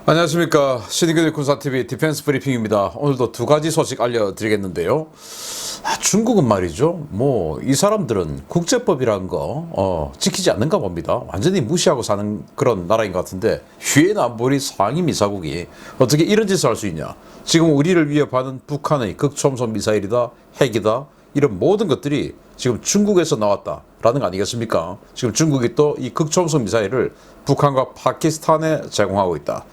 안녕하십니까. 신의균의 군사TV 디펜스 브리핑입니다. 오늘도 두 가지 소식 알려드리겠는데요. 중국은 말이죠. 이 사람들은 국제법이라는 거 지키지 않는가 봅니다. 완전히 무시하고 사는 그런 나라인 것 같은데, 휴엔 안보리 상임 이사국이 어떻게 이런 짓을 할 수 있냐. 지금 우리를 위협하는 북한의 극초음속 미사일이다, 핵이다, 이런 모든 것들이 지금 중국에서 나왔다라는 거 아니겠습니까? 지금 중국이 또 이 극초음속 미사일을 북한과 파키스탄에 제공하고 있다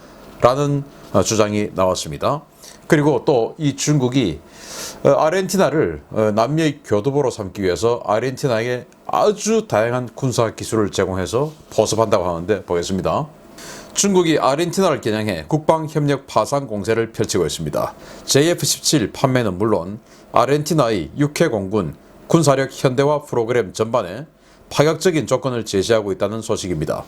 라는 주장이 나왔습니다. 그리고 또 이 중국이 아르헨티나를 남미의 교두보로 삼기 위해서 아르헨티나에게 아주 다양한 군사 기술을 제공해서 보습한다고 하는데, 보겠습니다. 중국이 아르헨티나를 겨냥해 국방협력 파상 공세를 펼치고 있습니다. JF-17 판매는 물론 아르헨티나의 육해 공군 군사력 현대화 프로그램 전반에 파격적인 조건을 제시하고 있다는 소식입니다.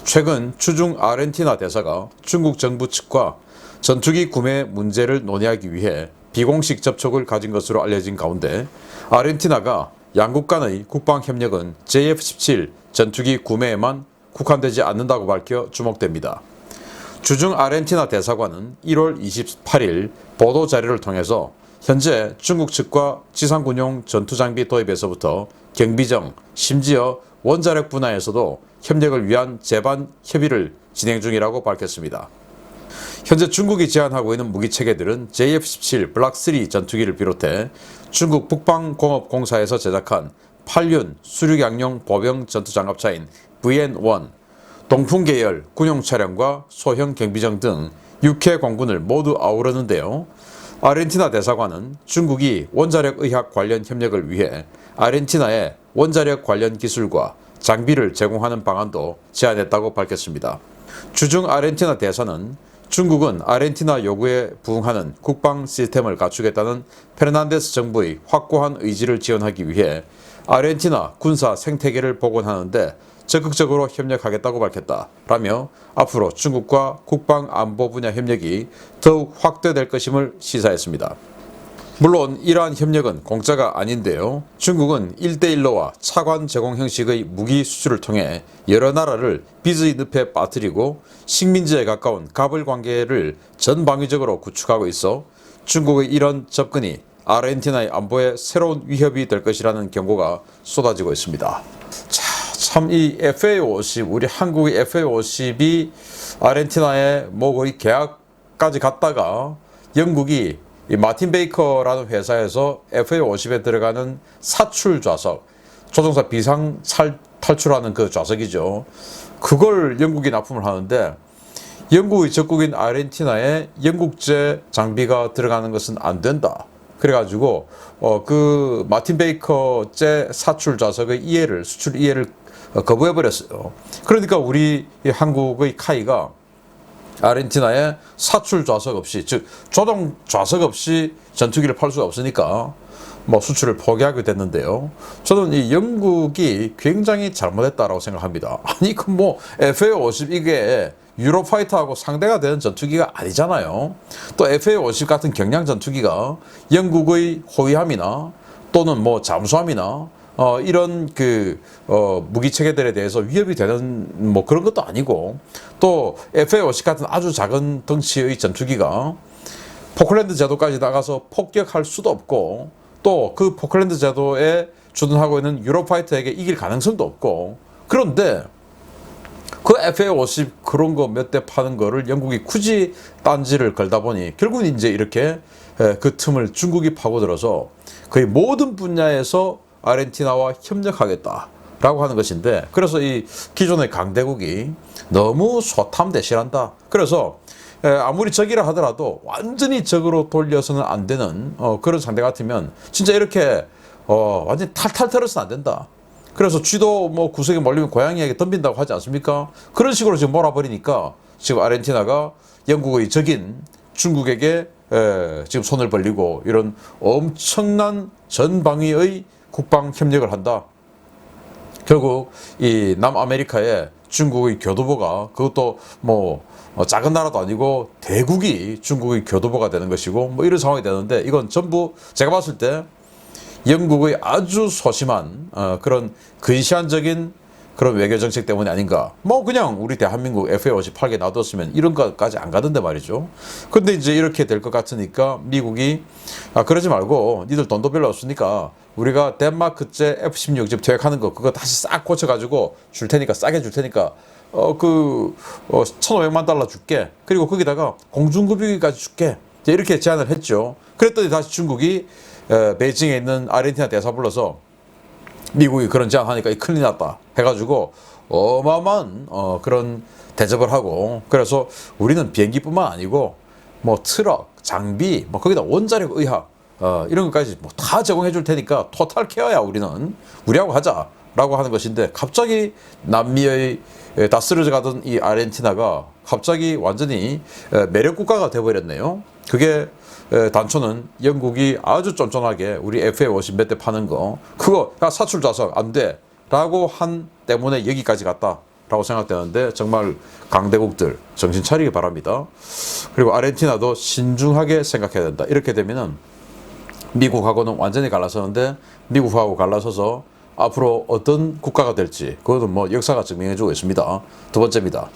최근 주중 아르헨티나 대사가 중국 정부 측과 전투기 구매 문제를 논의하기 위해 비공식 접촉을 가진 것으로 알려진 가운데, 아르헨티나가 양국 간의 국방협력은 JF-17 전투기 구매에만 국한되지 않는다고 밝혀 주목됩니다. 주중 아르헨티나 대사관은 1월 28일 보도 자료를 통해서 현재 중국 측과 지상군용 전투장비 도입에서부터 경비정, 심지어 원자력 분야에서도 협력을 위한 제반 협의를 진행 중이라고 밝혔습니다. 현재 중국이 제안하고 있는 무기체계들은 JF-17 블락3 전투기를 비롯해 중국 북방공업공사에서 제작한 8륜 수륙양용 보병 전투장갑차인 VN-1, 동풍 계열 군용 차량과 소형 경비정 등 6회 공군을 모두 아우르는데요. 아르헨티나 대사관은 중국이 원자력 의학 관련 협력을 위해 아르헨티나에 원자력 관련 기술과 장비를 제공하는 방안도 제안했다고 밝혔습니다. 주중 아르헨티나 대사는 중국은 아르헨티나 요구에 부응하는 국방 시스템을 갖추겠다는 페르난데스 정부의 확고한 의지를 지원하기 위해 아르헨티나 군사 생태계를 복원하는데 적극적으로 협력하겠다고 밝혔다라며 앞으로 중국과 국방 안보 분야 협력이 더욱 확대될 것임을 시사했습니다. 물론 이러한 협력은 공짜가 아닌데요. 중국은 1대1로와 차관 제공 형식의 무기 수출을 통해 여러 나라를 빚의 늪에 빠뜨리고 식민지에 가까운 갑을 관계를 전방위적으로 구축하고 있어 중국의 이런 접근이 아르헨티나의 안보에 새로운 위협이 될 것이라는 경고가 쏟아지고 있습니다. 참 이 FA-50, 우리 한국의 FA-50이 아르헨티나에 거의 계약까지 갔다가 영국이 이 마틴 베이커라는 회사에서 FA-50에 들어가는 사출 좌석, 조종사 비상 탈출하는 그 좌석이죠. 그걸 영국이 납품을 하는데, 영국의 적국인 아르헨티나에 영국제 장비가 들어가는 것은 안 된다. 그래가지고 그 마틴 베이커제 사출 좌석의 수출 이해를 거부해버렸어요. 그러니까 우리 한국의 카이가 아르헨티나에 사출 좌석 없이, 즉 조종 좌석 없이 전투기를 팔 수가 없으니까 수출을 포기하게 됐는데요. 저는 이 영국이 굉장히 잘못했다라고 생각합니다. 아니 FA-50 이게 유로파이터하고 상대가 되는 전투기가 아니잖아요. 또 FA-50 같은 경량 전투기가 영국의 호위함이나 또는 잠수함이나 이런 무기 체계들에 대해서 위협이 되는 그런 것도 아니고, 또 FA-50 같은 아주 작은 덩치의 전투기가 포클랜드 제도까지 나가서 폭격할 수도 없고, 또 그 포클랜드 제도에 주둔하고 있는 유로파이터에게 이길 가능성도 없고, 그런데 그 FA-50 그런 거 몇 대 파는 거를 영국이 굳이 딴지를 걸다 보니 결국은 이제 이렇게 그 틈을 중국이 파고들어서 거의 모든 분야에서 아르헨티나와 협력하겠다라고 하는 것인데, 그래서 이 기존의 강대국이 너무 소탐대실한다. 그래서 아무리 적이라 하더라도 완전히 적으로 돌려서는 안 되는 그런 상대 같으면 진짜 이렇게 완전히 탈탈 털어서는 안 된다. 그래서 쥐도 구석에 몰리면 고양이에게 덤빈다고 하지 않습니까? 그런 식으로 지금 몰아버리니까 지금 아르헨티나가 영국의 적인 중국에게 지금 손을 벌리고 이런 엄청난 전방위의 국방 협력을 한다. 결국 이 남아메리카에 중국의 교두보가, 그것도 작은 나라도 아니고 대국이 중국의 교두보가 되는 것이고 이런 상황이 되는데, 이건 전부 제가 봤을 때 영국의 아주 소심한 그런 근시안적인 그런 외교 정책 때문이 아닌가. 뭐 그냥 우리 대한민국 FA58개 놔뒀으면 이런 것까지 안 가던데 말이죠. 근데 이제 이렇게 될 것 같으니까 미국이 그러지 말고 니들 돈도 별로 없으니까 우리가 덴마크제 F-16 퇴역하는 거 그거 다시 싹 고쳐가지고 줄 테니까 싸게 줄 테니까 1,500만 달러 줄게. 그리고 거기다가 공중급유기까지 줄게. 이렇게 제안을 했죠. 그랬더니 다시 중국이 베이징에 있는 아르헨티나 대사 불러서 미국이 그런 제안하니까 큰일 났다 해가지고 어마어마한 그런 대접을 하고, 그래서 우리는 비행기뿐만 아니고 뭐 트럭, 장비, 뭐 거기다 원자력 의학 이런 것까지 뭐 다 제공해 줄 테니까 토탈 케어야 우리는 우리하고 하자라고 하는 것인데, 갑자기 남미의 다 쓰러져 가던 이 아르헨티나가 갑자기 완전히 매력 국가가 돼버렸네요. 그게 단초는 영국이 아주 쫀쫀하게 우리 FA50 몇 대 파는 거 그거 사출 좌석 안 돼 라고 한 때문에 여기까지 갔다 라고 생각되는데, 정말 강대국들 정신 차리기 바랍니다. 그리고 아르헨티나도 신중하게 생각해야 된다. 이렇게 되면은 미국하고는 완전히 갈라서는데, 미국하고 갈라서서 앞으로 어떤 국가가 될지 그것은 뭐 역사가 증명해주고 있습니다. 두 번째입니다.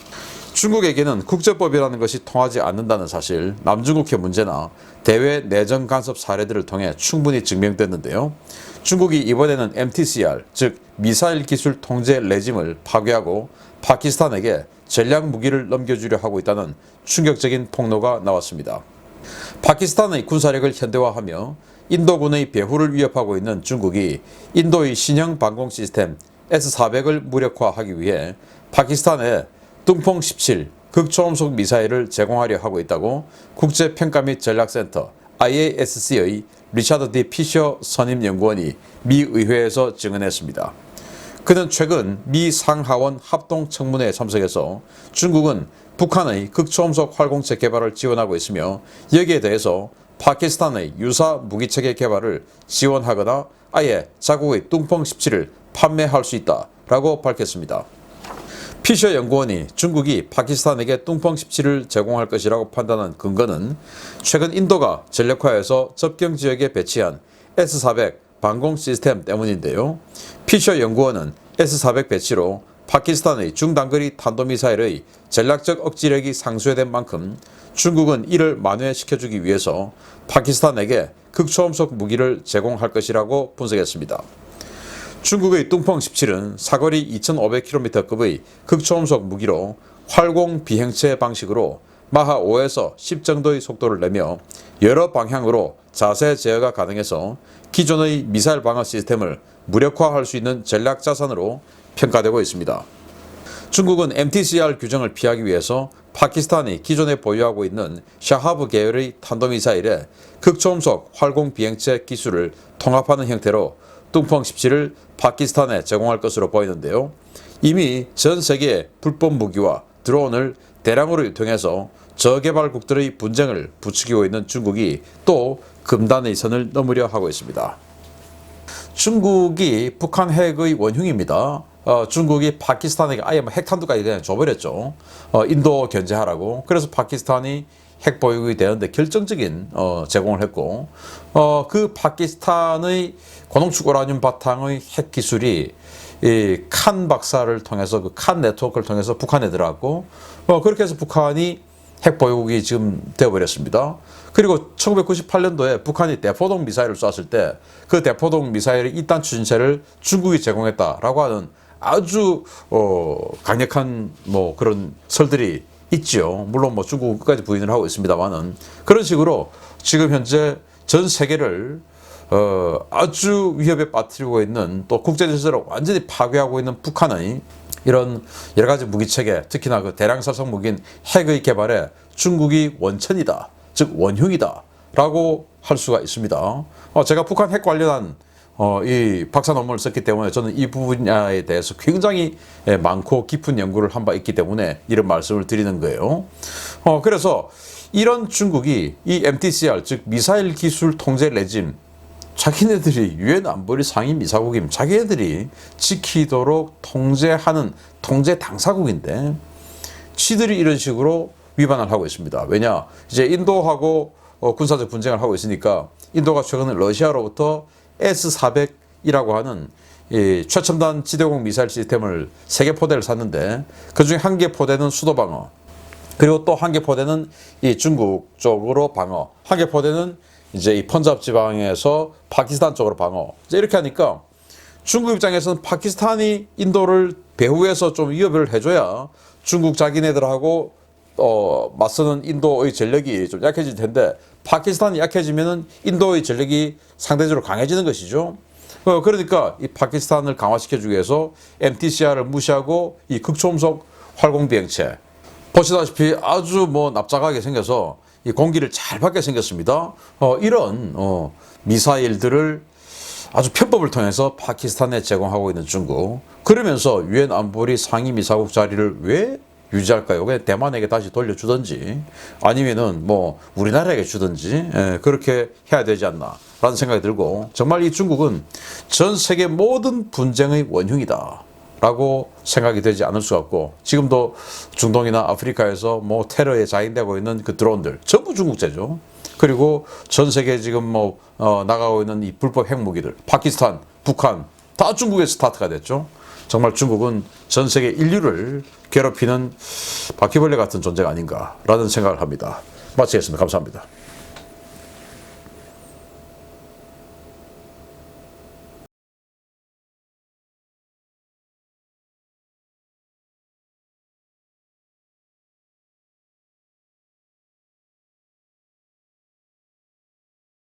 중국에게는 국제법이라는 것이 통하지 않는다는 사실, 남중국해 문제나 대외 내정 간섭 사례들을 통해 충분히 증명됐는데요. 중국이 이번에는 MTCR, 즉 미사일 기술 통제 레짐을 파괴하고 파키스탄에게 전략 무기를 넘겨주려 하고 있다는 충격적인 폭로가 나왔습니다. 파키스탄의 군사력을 현대화하며 인도군의 배후를 위협하고 있는 중국이 인도의 신형 방공 시스템 S-400을 무력화하기 위해 파키스탄에 뚱펑 17 극초음속 미사일을 제공하려 하고 있다고 국제평가 및 전략센터 IASC의 리차드 D. 피셔 선임 연구원이 미 의회에서 증언했습니다. 그는 최근 미 상하원 합동청문회에 참석해서 중국은 북한의 극초음속 활공체 개발을 지원하고 있으며 여기에 대해서 파키스탄의 유사 무기체계 개발을 지원하거나 아예 자국의 뚱펑 17을 판매할 수 있다라고 밝혔습니다. 피셔 연구원이 중국이 파키스탄에게 뚱펑 17을 제공할 것이라고 판단한 근거는 최근 인도가 전력화해서 접경 지역에 배치한 S-400 방공 시스템 때문인데요. 피셔 연구원은 S-400 배치로 파키스탄의 중단거리 탄도미사일의 전략적 억지력이 상쇄된 만큼 중국은 이를 만회시켜주기 위해서 파키스탄에게 극초음속 무기를 제공할 것이라고 분석했습니다. 중국의 뚱펑 17은 사거리 2500km급의 극초음속 무기로 활공 비행체 방식으로 마하 5에서 10 정도의 속도를 내며 여러 방향으로 자세 제어가 가능해서 기존의 미사일 방어 시스템을 무력화할 수 있는 전략 자산으로 평가되고 있습니다. 중국은 MTCR 규정을 피하기 위해서 파키스탄이 기존에 보유하고 있는 샤하브 계열의 탄도미사일에 극초음속 활공 비행체 기술을 통합하는 형태로 뚱펑 17을 파키스탄에 제공할 것으로 보이는데요. 이미 전 세계의 불법 무기와 드론을 대량으로 유통해서 저개발국들의 분쟁을 부추기고 있는 중국이 또 금단의 선을 넘으려 하고 있습니다. 중국이 북한 핵의 원흉입니다. 중국이 파키스탄에게 아예 핵탄두까지 그냥 줘버렸죠. 인도 견제하라고. 그래서 파키스탄이 핵 보유국이 되는데 결정적인 제공을 했고, 그 파키스탄의 고농축 우라늄 바탕의 핵 기술이 이 칸 박사를 통해서 그 칸 네트워크를 통해서 북한에 들어갔고, 그렇게 해서 북한이 핵 보유국이 지금 되어버렸습니다. 그리고 1998년도에 북한이 대포동 미사일을 쐈을 때 그 대포동 미사일의 2단 추진체를 중국이 제공했다라고 하는 아주 강력한 뭐 그런 설들이 있죠. 물론 뭐 중국은 끝까지 부인을 하고 있습니다만은, 그런 식으로 지금 현재 전 세계를 아주 위협에 빠뜨리고 있는, 또 국제 질서를 완전히 파괴하고 있는 북한의 이런 여러 가지 무기 체계, 특히나 그 대량 살상 무기인 핵의 개발에 중국이 원천이다, 즉 원흉이다라고 할 수가 있습니다. 제가 북한 핵 관련한 이 박사 논문을 썼기 때문에 저는 이 분야에 대해서 굉장히 많고 깊은 연구를 한 바 있기 때문에 이런 말씀을 드리는 거예요. 그래서 이런 중국이 이 MTCR, 즉 미사일 기술 통제 레짐, 자기네들이 유엔 안보리 상임이사국임, 자기네들이 지키도록 통제하는 통제 당사국인데 지들이 이런 식으로 위반을 하고 있습니다. 왜냐, 이제 인도하고 군사적 분쟁을 하고 있으니까 인도가 최근에 러시아로부터 S-400이라고 하는 이 최첨단 지대공 미사일 시스템을 3개 포대를 샀는데 그중에 1개 포대는 수도 방어, 그리고 또 1개 포대는 이 중국 쪽으로 방어, 1개 포대는 이제 이 펀잡 지방에서 파키스탄 쪽으로 방어. 이제 이렇게 하니까 중국 입장에서는 파키스탄이 인도를 배후에서 좀 위협을 해줘야 중국 자기네들하고 맞서는 인도의 전력이 좀 약해질 텐데, 파키스탄이 약해지면은 인도의 전력이 상대적으로 강해지는 것이죠. 그러니까 이 파키스탄을 강화시켜주기 위해서 MTCR을 무시하고 이 극초음속 활공비행체, 보시다시피 아주 뭐 납작하게 생겨서 이 공기를 잘 받게 생겼습니다. 이런 미사일들을 아주 편법을 통해서 파키스탄에 제공하고 있는 중국. 그러면서 유엔 안보리 상임이사국 자리를 왜 유지할까요? 그냥 대만에게 다시 돌려주든지 아니면은 뭐 우리나라에게 주든지 그렇게 해야 되지 않나 라는 생각이 들고, 정말 이 중국은 전 세계 모든 분쟁의 원흉이다 라고 생각이 되지 않을 수 없고, 지금도 중동이나 아프리카에서 뭐 테러에 자인되고 있는 그 드론들 전부 중국제죠. 그리고 전 세계 지금 뭐 나가고 있는 이 불법 핵무기들, 파키스탄, 북한 다 중국의 스타트가 됐죠. 정말 중국은 전 세계 인류를 괴롭히는 바퀴벌레 같은 존재가 아닌가라는 생각을 합니다. 마치겠습니다. 감사합니다.